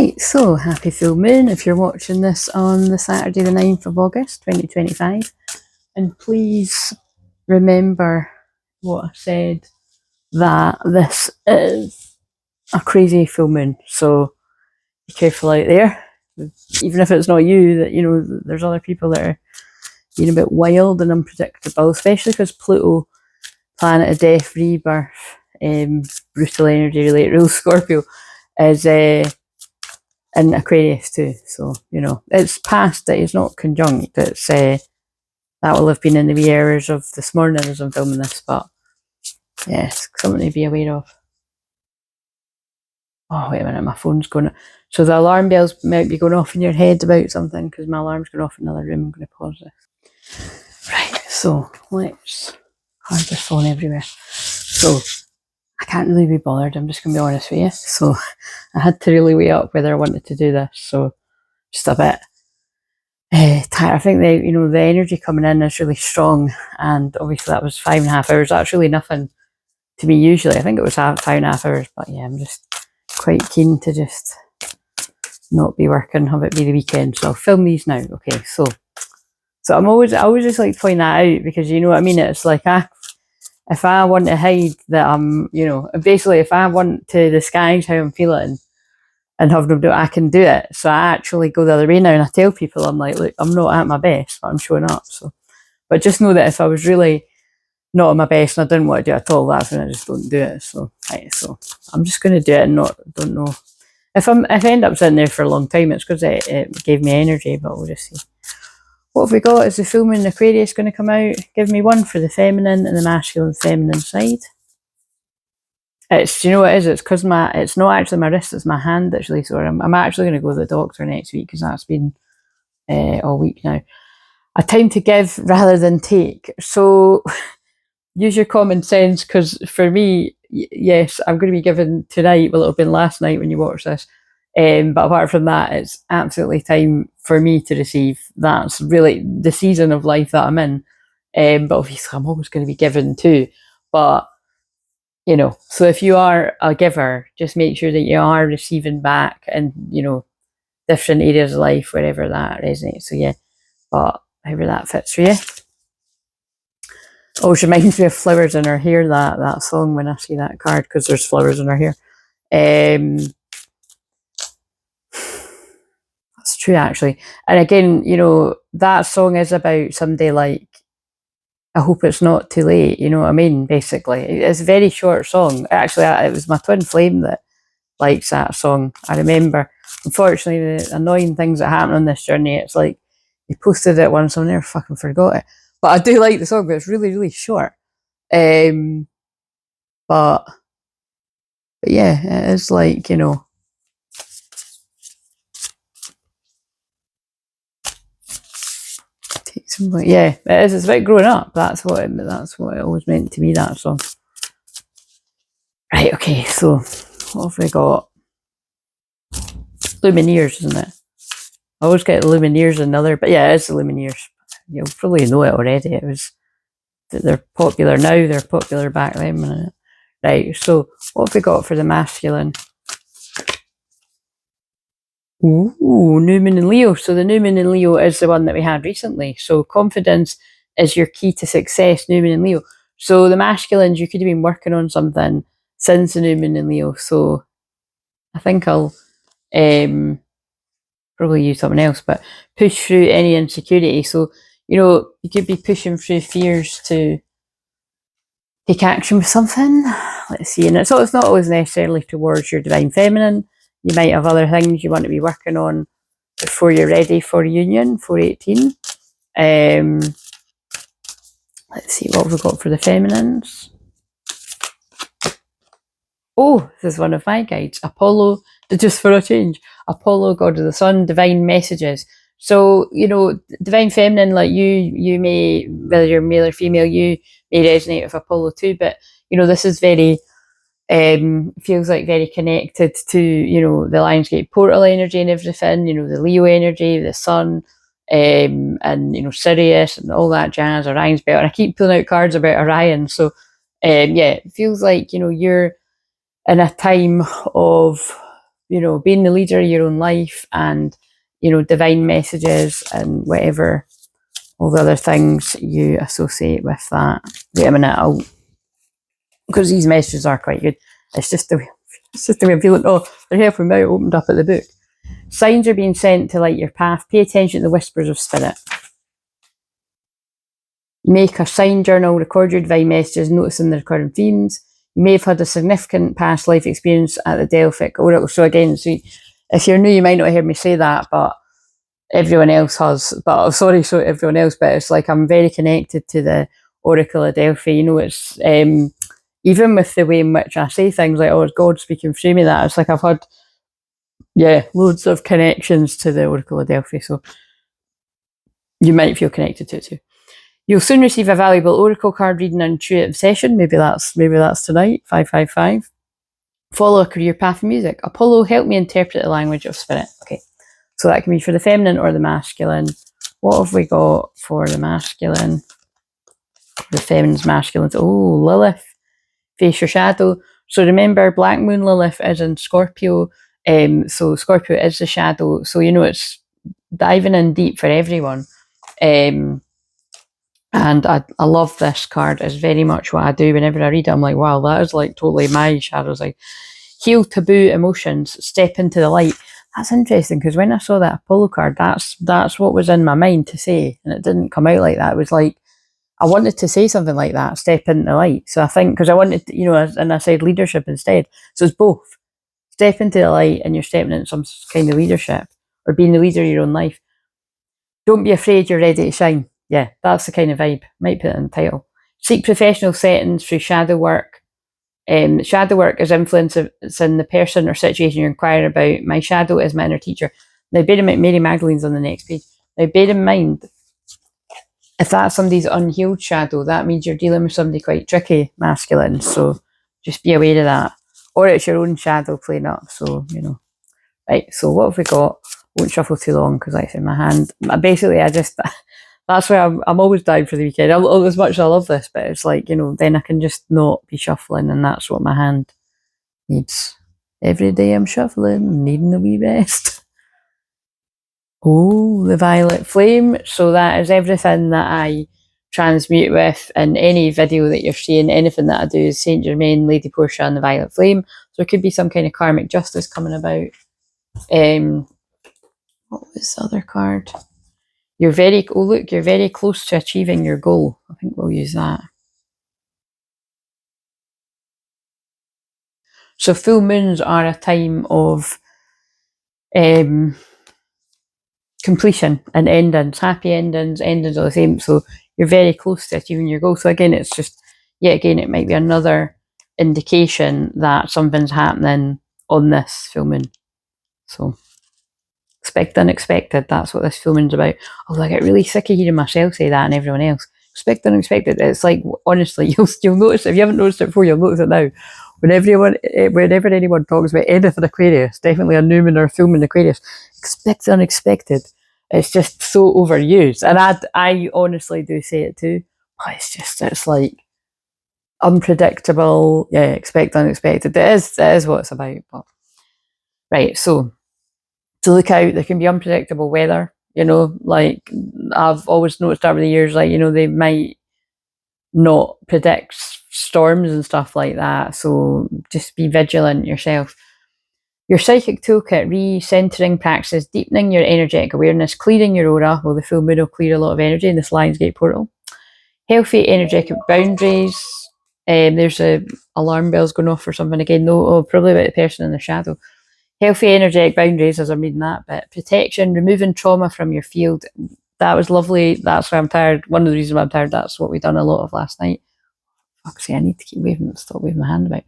Right, so happy full moon if you're watching this on the Saturday the 9th of August 2025, and please remember what I said, that this is a crazy full moon, so be careful out there, even if it's not you, that you know there's other people that are being a bit wild and unpredictable, especially because Pluto, planet of death, rebirth, brutal energy related rules, Scorpio, is in Aquarius too. So, you know, it's past it, it's not conjunct, it's that will have been in the wee hours of this morning as I'm filming this, but yes, something to be aware of. Oh, wait a minute, my phone's going. So the alarm bells might be going off in your head about something, because my alarm's going off in another room. I'm going to pause this. Right, so let's. I'm just falling everywhere. So I can't really be bothered, I'm just going to be honest with you. So I had to really weigh up whether I wanted to do this. So just a bit tired. I think the energy coming in is really strong, and obviously that was 5.5 hours. That's really nothing to me usually. I think it was 5.5 hours, but yeah, I'm just quite keen to just not be working, have it be the weekend. So I'll film these now. Okay, so I always just like to point that out, because you know what I mean. It's like if I want to hide that I'm, basically if I want to disguise how I'm feeling and have them do it, I can do it. So I actually go the other way now, and I tell people, I'm like, look, I'm not at my best, but I'm showing up. So, but just know that if I was really not at my best and I didn't want to do it at all, that's when I just don't do it. So, right, so I'm just going to do it and don't know. If I end up sitting there for a long time, it's because it gave me energy, but we'll just see. What have we got? Is the full moon in Aquarius going to come out? Give me one for the feminine and the masculine feminine side. Do you know what it is? It's because it's not actually my wrist, it's my hand that's really sore. I'm actually going to go to the doctor next week, because that's been all week now. A time to give rather than take. So use your common sense, because for me, yes, I'm going to be giving tonight. Well, it'll have been last night when you watch this. But apart from that, it's absolutely time for me to receive. That's really the season of life that I'm in. But obviously I'm always going to be giving too. But, so if you are a giver, just make sure that you are receiving back, and, different areas of life, wherever that resonates. So yeah, but however that fits for you. Oh, she reminds me of Flowers in Her Hair, that song, when I see that card, because there's flowers in her hair. That's true, actually. And again, that song is about somebody like, I hope it's not too late, you know what I mean, basically. It's a very short song. Actually, it was my twin flame that likes that song. I remember, unfortunately, the annoying things that happen on this journey, it's like, he posted it once, I never fucking forgot it. But I do like the song, but it's really, really short. But yeah, it is like, yeah, it is. It's about growing up. That's what it always meant to me, that song. Right, okay, so what have we got? Lumineers, isn't it? I always get Lumineers another, but yeah, it's the Lumineers. You'll probably know it already. They're popular now, they're popular back then. Right, so what have we got for the masculine? Ooh, new moon in Leo. So the new moon in Leo is the one that we had recently. So confidence is your key to success, new moon in Leo. So the masculines, you could have been working on something since the new moon in Leo. So I think I'll probably use something else, but push through any insecurity. So, you could be pushing through fears to take action with something. Let's see. And it's not always necessarily towards your divine feminine. You might have other things you want to be working on before you're ready for union, 418. Let's see what we've got for the feminines. Oh, this is one of my guides. Apollo, just for a change. Apollo, god of the sun, divine messages. So, divine feminine, like you may, whether you're male or female, you may resonate with Apollo too, but, this is very, feels like very connected to, the Lionsgate portal energy and everything, the Leo energy, the sun, and, Sirius and all that jazz, Orion's belt. And I keep pulling out cards about Orion. So, yeah, it feels like, you're in a time of, you know, being the leader of your own life and, you know, divine messages and whatever, all the other things you associate with that. Wait a minute, because these messages are quite good. It's just the way I'm feeling. Oh, they're helping me out, opened up at the book. Signs are being sent to light your path. Pay attention to the whispers of spirit. Make a sign journal, record your divine messages, noticing the recurring themes. You may have had a significant past life experience at the Delphic Oracle. So again, if you're new, you might not have heard me say that, but everyone else has. But sorry, so everyone else, but it's like I'm very connected to the Oracle of Delphi. You know, it's even with the way in which I say things like, oh, it's God speaking through me, that it's like I've had, loads of connections to the Oracle of Delphi. So you might feel connected to it too. You'll soon receive a valuable oracle card reading and intuitive session. Maybe that's tonight. 555. Follow a career path in music. Apollo, help me interpret the language of spirit. Okay, so that can be for the feminine or the masculine. What have we got for the masculine? The feminine's masculine. Oh, Lilith, face your shadow. So remember, Black Moon Lilith is in Scorpio. So Scorpio is the shadow. So, you know, it's diving in deep for everyone. And I love this card. It's very much what I do whenever I read it. I'm like, wow, that is like totally my shadows. Like, heal taboo emotions, step into the light. That's interesting, because when I saw that Apollo card, that's what was in my mind to say, and it didn't come out like that. It was like, I wanted to say something like that, step into the light. So I think, because I wanted to, you know, and I said leadership instead. So it's both. Step into the light and you're stepping into some kind of leadership, or being the leader of your own life. Don't be afraid, you're ready to shine. Yeah, that's the kind of vibe. Might put it in the title. Seek professional settings through shadow work. Shadow work is influence in the person or situation you're inquiring about. My shadow is my inner teacher. Now, bear in mind, Mary Magdalene's on the next page. Now, bear in mind, if that's somebody's unhealed shadow, that means you're dealing with somebody quite tricky, masculine. So just be aware of that. Or it's your own shadow playing up. So, you know. Right, so what have we got? Won't shuffle too long because like I said, my hand. Basically, that's why I'm always down for the weekend. As much as I love this, but it's like, you know, then I can just not be shuffling, and that's what my hand needs. Every day I'm shuffling, needing a wee rest. Oh, the violet flame. So that is everything that I transmute with in any video that you're seeing. Anything that I do is Saint Germain, Lady Portia, and the violet flame. So it could be some kind of karmic justice coming about. What was the other card? You're very close to achieving your goal. I think we'll use that. So full moons are a time of completion and endings, happy endings are the same. So you're very close to achieving your goal. So again, it's just, again, it might be another indication that something's happening on this full moon. So expect unexpected. That's what this full moon's about. Although I get really sick of hearing myself say that and everyone else. Expect unexpected. It's like, honestly, you'll notice, if you haven't noticed it before, you'll notice it now. Whenever anyone talks about anything Aquarius, definitely a new moon or a full moon Aquarius, expect the unexpected. It's just so overused. And I honestly do say it too. But it's like unpredictable. Yeah, expect unexpected. It is what it's about. But right, so to look out, there can be unpredictable weather. You know, like I've always noticed over the years, like, you know, they might not predict storms and stuff like that. So just be vigilant yourself. Your psychic toolkit, recentering practices, deepening your energetic awareness, clearing your aura. Well, the full moon will clear a lot of energy in this Lionsgate portal. Healthy energetic boundaries. There's a alarm bells going off or something again. No, probably about the person in the shadow. Healthy energetic boundaries, as I'm reading that bit. Protection, removing trauma from your field. That was lovely. That's why I'm tired. One of the reasons why I'm tired, that's what we done a lot of last night. Fuck's sake, I need to stop waving my hand about.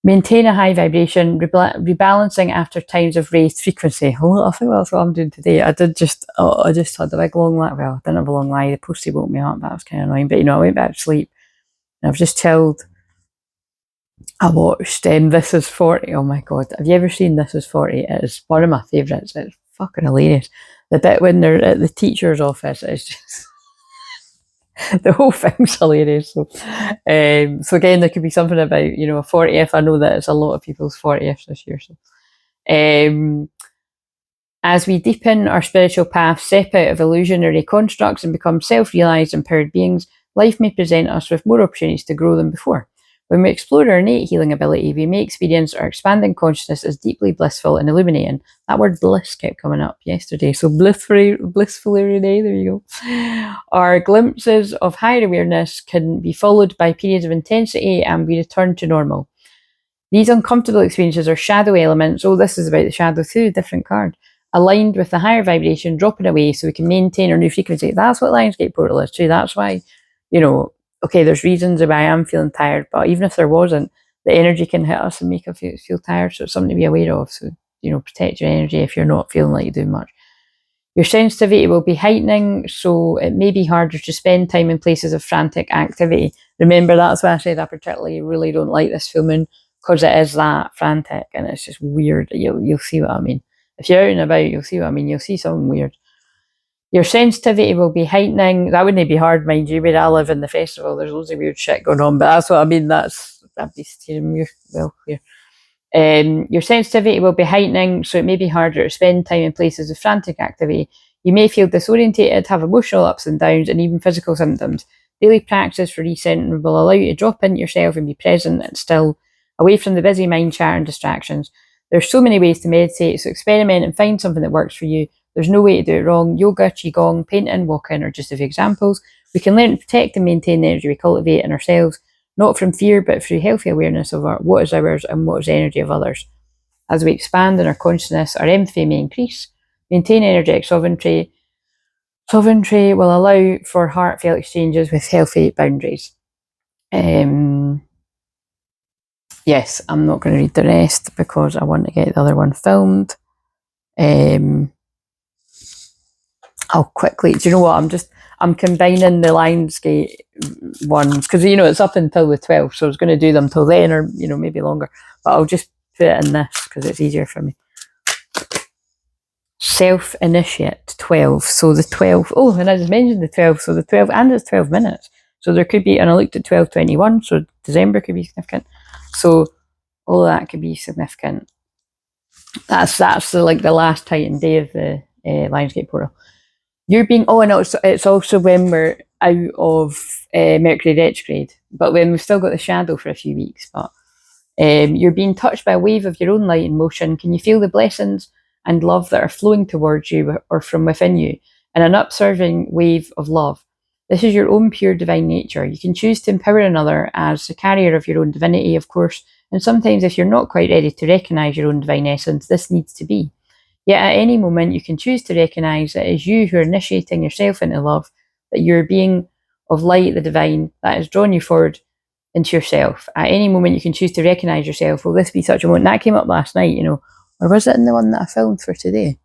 Maintain a high vibration, rebalancing after times of raised frequency. Oh, I think that's what I'm doing today. I just had a big long lie. Well, I didn't have a long lie. The postie woke me up. That was kind of annoying. But, you know, I went back to sleep and I've just chilled. I watched This Is 40. Oh my God. Have you ever seen This Is 40? It is one of my favourites. It's fucking hilarious. The bit when they're at the teacher's office is just... the whole thing's hilarious. So again, there could be something about, you know, a 40th. I know that it's a lot of people's 40th this year. So As we deepen our spiritual path, step out of illusionary constructs and become self-realised, empowered beings, life may present us with more opportunities to grow than before. When we explore our innate healing ability, we may experience our expanding consciousness as deeply blissful and illuminating. That word bliss kept coming up yesterday, so blissfully Renee, there you go. Our glimpses of higher awareness can be followed by periods of intensity and we return to normal. These uncomfortable experiences are shadow elements. Oh, this is about the shadow too, different card. Aligned with the higher vibration, dropping away so we can maintain our new frequency. That's what Lionsgate portal is too. That's why, okay, there's reasons why I am feeling tired, but even if there wasn't, the energy can hit us and make us feel tired. So it's something to be aware of. So, protect your energy if you're not feeling like you do much. Your sensitivity will be heightening, so it may be harder to spend time in places of frantic activity. Remember, that's why I said I particularly really don't like this full moon, because it is that frantic and it's just weird. You'll see what I mean. If you're out and about, you'll see what I mean. You'll see something weird. Your sensitivity will be heightening. That wouldn't be hard, mind you. Where I live in the festival, there's loads of weird shit going on, but that's what I mean. That'd be steering you well clear. Your sensitivity will be heightening, so it may be harder to spend time in places of frantic activity. You may feel disorientated, have emotional ups and downs, and even physical symptoms. Daily practice for recentering will allow you to drop into yourself and be present and still, away from the busy mind chatter and distractions. There's so many ways to meditate, so experiment and find something that works for you. There's no way to do it wrong. Yoga, qigong, painting, walking are just a few examples. We can learn to protect and maintain the energy we cultivate in ourselves, not from fear, but through healthy awareness of what is ours and what is the energy of others. As we expand in our consciousness, our empathy may increase. Maintain energetic sovereignty. Sovereignty will allow for heartfelt exchanges with healthy boundaries. Yes, I'm not going to read the rest because I want to get the other one filmed. I'll quickly, do you know what, I'm combining the Lionsgate ones because, it's up until the 12th, so I was going to do them till then or, maybe longer, but I'll just put it in this because it's easier for me. Self-initiate 12, so the 12, and I just mentioned the 12, so the 12, and it's 12 minutes, so there could be, and I looked at 12/21, so December could be significant, so all of that could be significant. That's the last Titan day of the Lionsgate portal. You're being, and it's also when we're out of Mercury retrograde, but when we've still got the shadow for a few weeks. But you're being touched by a wave of your own light and motion. Can you feel the blessings and love that are flowing towards you or from within you in an upsurging wave of love? This is your own pure divine nature. You can choose to empower another as the carrier of your own divinity, of course, and sometimes if you're not quite ready to recognise your own divine essence, this needs to be. Yet at any moment, you can choose to recognise that it is you who are initiating yourself into love, that you're a being of light, the divine, that has drawn you forward into yourself. At any moment, you can choose to recognise yourself. Will this be such a moment? That came up last night, or was it in the one that I filmed for today?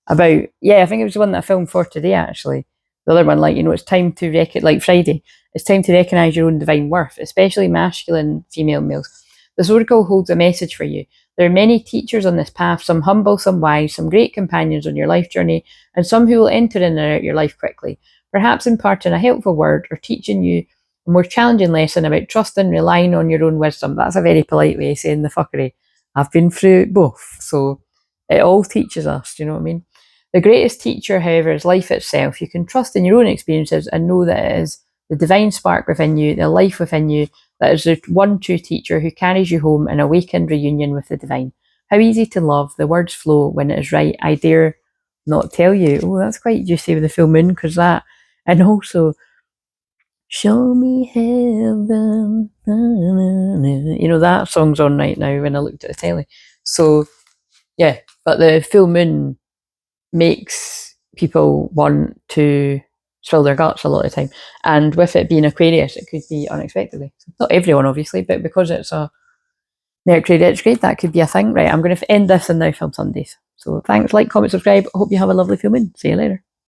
I think it was the one that I filmed for today, actually. The other one, it's time to like Friday, it's time to recognise your own divine worth, especially masculine, female, males. This oracle holds a message for you. There are many teachers on this path, some humble, some wise, some great companions on your life journey, and some who will enter in and out your life quickly, perhaps imparting a helpful word or teaching you a more challenging lesson about trusting, relying on your own wisdom. That's a very polite way of saying the fuckery. I've been through both, so it all teaches us, do you know what I mean? The greatest teacher, however, is life itself. You can trust in your own experiences and know that it is the divine spark within you, the life within you, that is the one true teacher who carries you home in awakened reunion with the divine. How easy to love, the words flow when it is right. I dare not tell you. Oh, that's quite juicy with the full moon, because that, and also, show me heaven. That song's on right now when I looked at the telly. So, yeah, but the full moon makes people want to spill their guts a lot of the time, and with it being Aquarius, it could be unexpectedly. Not everyone, obviously, but because it's a Mercury retrograde, that could be a thing. Right, I'm going to end this and now film Sundays. So thanks, like, comment, subscribe. I hope you have a lovely full moon. See you later.